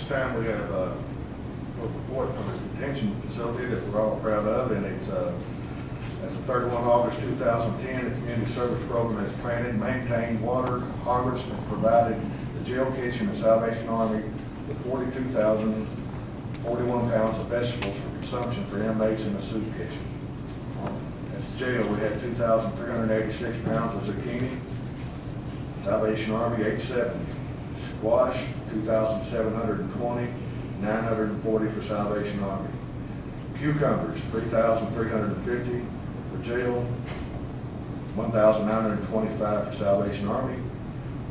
time we have a report from this detention facility that we're all proud of, and it's as of 31 August 2010, the community service program has planted, maintained, watered, harvested, and provided the jail kitchen and Salvation Army with 42,041 pounds of vegetables for consumption for inmates in the soup kitchen. At the jail, we had 2,386 pounds of zucchini, Salvation Army 870, squash 2,720, 940 for Salvation Army. Cucumbers 3,350 for jail, 1,925 for Salvation Army.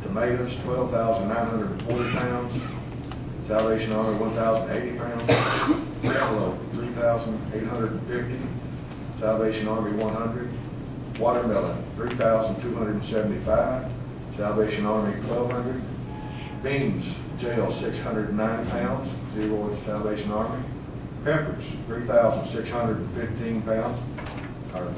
Tomatoes 12,940 pounds, Salvation Army 1,080 pounds. Cantaloupe 3,850, Salvation Army 100. Watermelon 3,275, Salvation Army 1,200. Beans, jail 609 pounds, 0 at Salvation Army. Peppers 3,615 pounds, or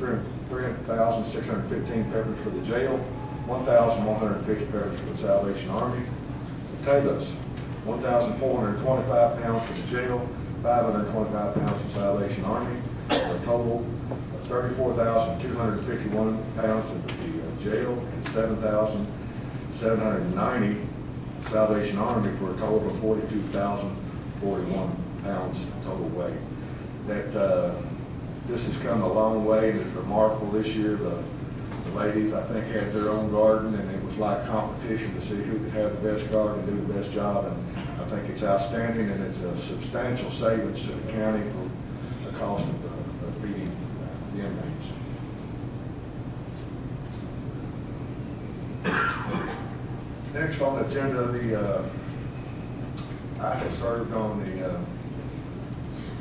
3,615 peppers for the jail, 1,150 peppers for the Salvation Army. Potatoes 1,425 pounds for the jail, 525 pounds for Salvation Army, for a total of 34,251 pounds for the jail and 7,790 Salvation Army, for a total of 42,041 pounds total weight. That this has come a long way, and it's remarkable this year. The ladies, I think, had their own garden, and it was like competition to see who could have the best garden and do the best job. And I think it's outstanding, and it's a substantial savings to the county for the cost of feeding the inmates. Next on the agenda, I have served on the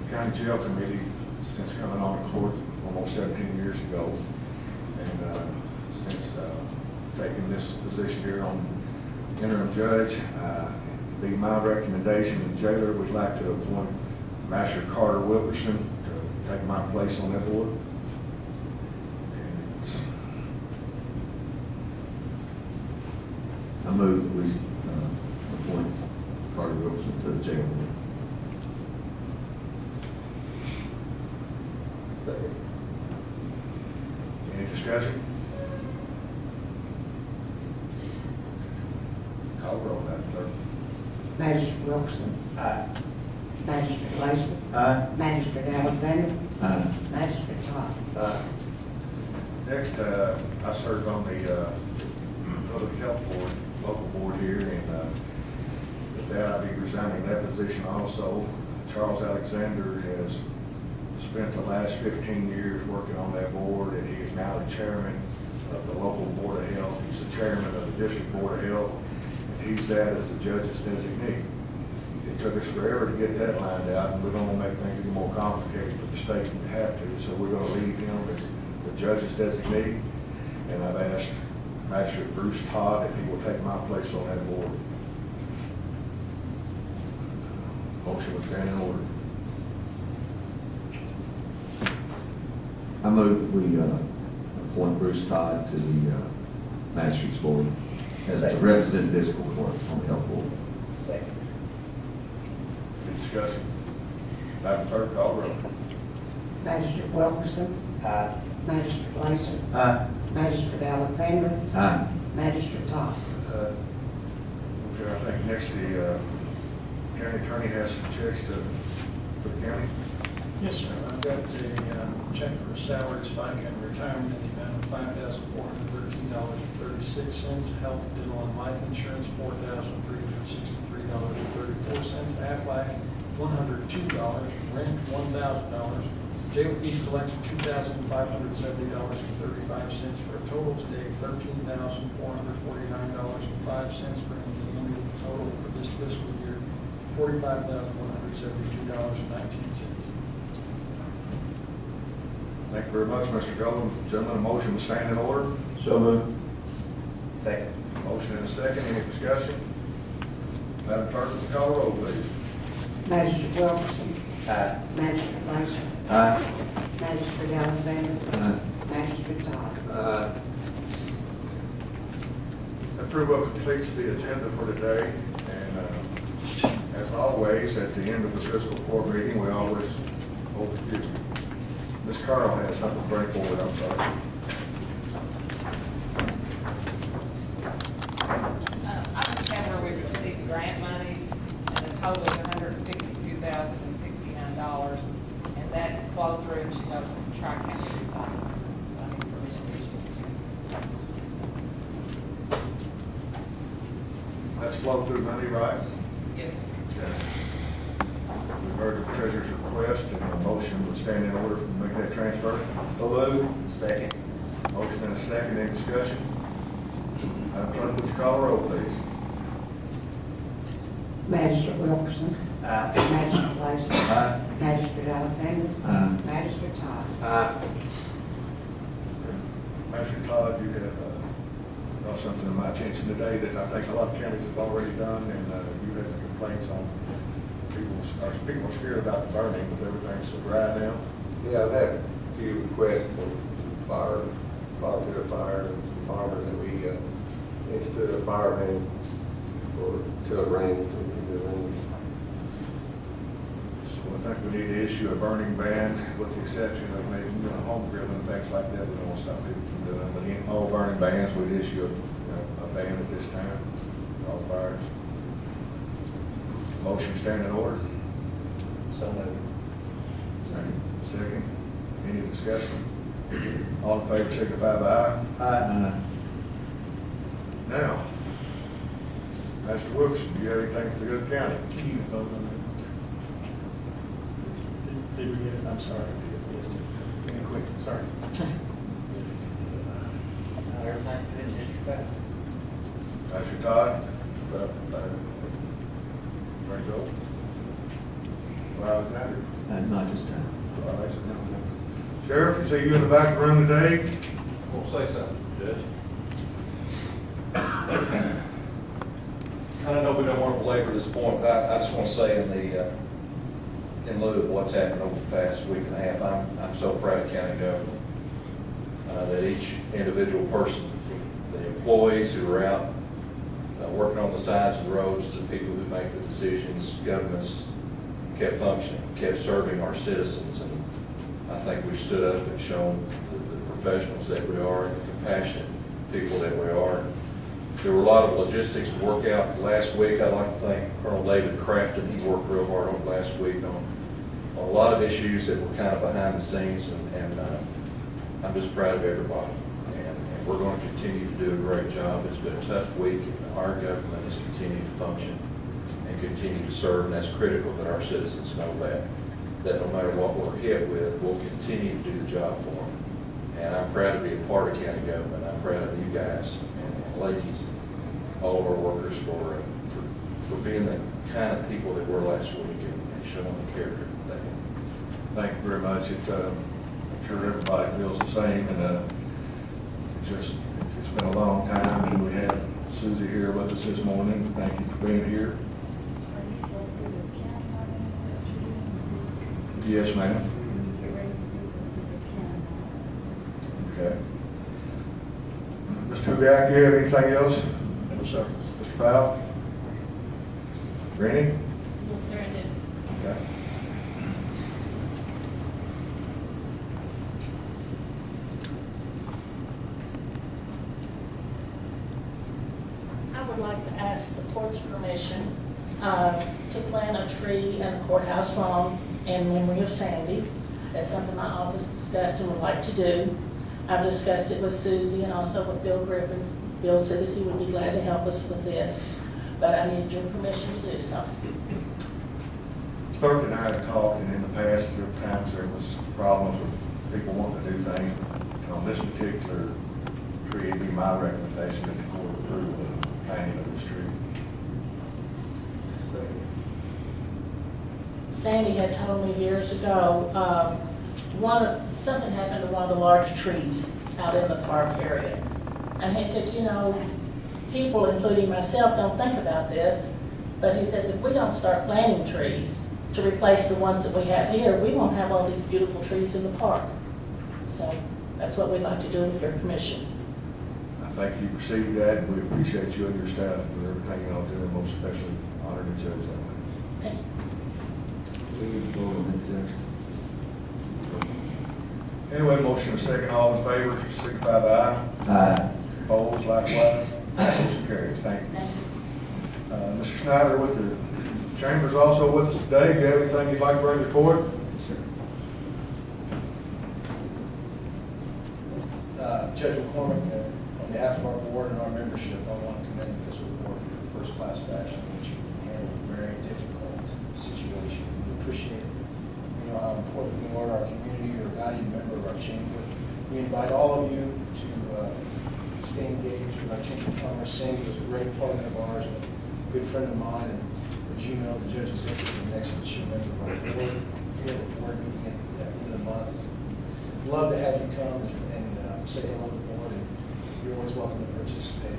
county jail committee since coming on the court almost 17 years ago, and since taking this position here on interim judge, be my recommendation, the jailer would like to appoint Master Carter Wilkerson to take my place on that board. I move that we appoint Carter Wilson to the jail board. Any discussion? Call the roll, Madam Clerk. Magistrate Wilkerson. Aye. Magistrate Laser. Aye. Magistrate Alexander. Aye. Magistrate Todd. Next, I served on the Public Health Board, local board here, and with that, I'll be resigning that position also. Charles Alexander has spent the last 15 years working on that board, and he is now the chairman of the local Board of Health. He's the chairman of the District Board of Health, and he's that as the judge's designee. It took us forever to get that lined out, and we're going to make things even more complicated for the state if we have to, so we're going to leave him as the judge's designee, and I've asked Magistrate Bruce Todd if he will take my place on that board. Motion was granted in order. I move that we appoint Bruce Todd to the magistrate's board as to represent Fiscal Court on the health board. Second. Any discussion? Madam Clerk, call the roll. Magistrate Wilkerson. Aye. Magistrate Laser. Aye. Magistrate Alexander. Aye. Magistrate Todd. Okay, I think next the county attorney has some checks to the county. Yes, sir. I've got a check for salary, spike, and retirement in the amount of $5,413.36. Health, dental, and life insurance, $4,363.34. Aflac, $102. Rent, $1,000. Jail fees collection, $2,570.35. For a total today, $13,449.05, bringing the annual total for this fiscal year $45,172.19. Thank you very much, Mr. Golden. Gentlemen, a motion to stand in order. So moved. Second. Motion and a second. Any discussion? Madam Clerk, call the roll, please. Magistrate Wilkerson. Aye. Magistrate Laser. Aye. Magistrate Alexander. Aye. Magistrate Todd. Approval completes the agenda for today, and as always, at the end of the fiscal court meeting, we always hold you. Ms. Carl has something to bring forward, I'm sorry. I understand where we received grant monies, and the total is $152,069, and that is flowed through to go Tri-County Recycling. So I need permission to issue a check. That's flow through money, right? Yes. Okay. We've heard the treasurer's request, and a motion would stand in order to make that transfer. So move. Second. Motion and a second, any discussion? Madam Clerk, would you call the roll, please? Magistrate Wilkerson. Aye. Magistrate Blazer. Aye. Magistrate Alexander. Aye. Magistrate Todd. Master Todd, you have brought something to my attention today that I think a lot of counties have already done, and you have the complaints on people are scared about the burning with everything so dry now. Yeah, I've had a few requests for volunteer fire, and farmers, and we instituted a fire ban till it rains, till it rains. So I think we need to issue a burning ban with the exception of maybe home grilling and things like that. We don't want to stop people from doing, but in all burning bans, we'd issue a ban at this time, all fires. Motion stand in order. So moved. Second. Second. Any discussion? All in favor, signify by aye. Aye. Now, Master Wilkerson, do you have anything for the good county? Can you vote on that? Did we get it? I'm sorry. Yes, give me a quick, sorry. Everything fit in District 5. Master Todd? Frank Gold? Well, Alexander? Not this time. All right, so now, Sheriff, I see you in the back room today. Won't say something, Judge. I don't know, we don't want to belabor this point, but I just want to say in lieu of what's happened over the past week and a half, I'm so proud of county government. That each individual person, the employees who are out working on the sides of the roads, to people who make the decisions, governments kept functioning, kept serving our citizens, and I think we've stood up and shown the professionals that we are and the compassionate people that we are. There were a lot of logistics to work out last week. I'd like to thank Colonel David Crafton. He worked real hard on last week on a lot of issues that were kind of behind the scenes, and I'm just proud of everybody. And we're going to continue to do a great job. It's been a tough week, and our government has continued to function and continue to serve, and that's critical that our citizens know that no matter what we're hit with, we'll continue to do the job for them. And I'm proud to be a part of county government. I'm proud of you guys and ladies, all of our workers for being the kind of people that were last week and showing the character that. Thank you very much. I'm sure everybody feels the same, and it's been a long time, and we have Susie here with us this morning. Thank you for being here. Yes, ma'am. Okay. Mr. Hudak, you have anything else? No, sir. Mr. Powell? Rennie? Yes, sir, I did. Okay. I would like to ask the court's permission to plant a tree in the courthouse lawn in memory of Sandy. That's something my office discussed and would like to do. I've discussed it with Susie and also with Bill Griffins. Bill said that he would be glad to help us with this, but I need your permission to do so. Clerk and I have talked, and in the past, there were times there was problems with people wanting to do things. On this particular tree, it'd be my recommendation that the court approve the planting of this tree. Sandy had told me years ago, something happened to one of the large trees out in the park area. And he said, you know, people, including myself, don't think about this, but he says if we don't start planting trees to replace the ones that we have here, we won't have all these beautiful trees in the park. So that's what we'd like to do with your permission. I think you received that, and we appreciate you and your staff for everything y'all do, and most especially honor the judge on that. Thank you. We need to vote on that, Anyway, motion is second, all in favor, signify by aye. Judge. Aye. Opposed, likewise. Motion carries. Thank you. Thank you. Mr. Snyder with the Chambers also with us today. Do you have anything you'd like to bring to court? Judge McCormick, on behalf of our board and our membership, I want to commend the fiscal board for your first-class fashion, in which you handled a very difficult situation. We appreciate it. We know how important you are to our community. You're a valued member of our chamber. We invite all of you to stay engaged with our Chamber of Commerce. Sandy was a great partner of ours and a good friend of mine. And as you know, the judge executive is an excellent member of our board. We have a board meeting at the end of the month. Love to have you come and say hello to the board, and you're always welcome to participate.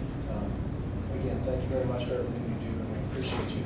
Again, thank you very much for everything you do, and we appreciate you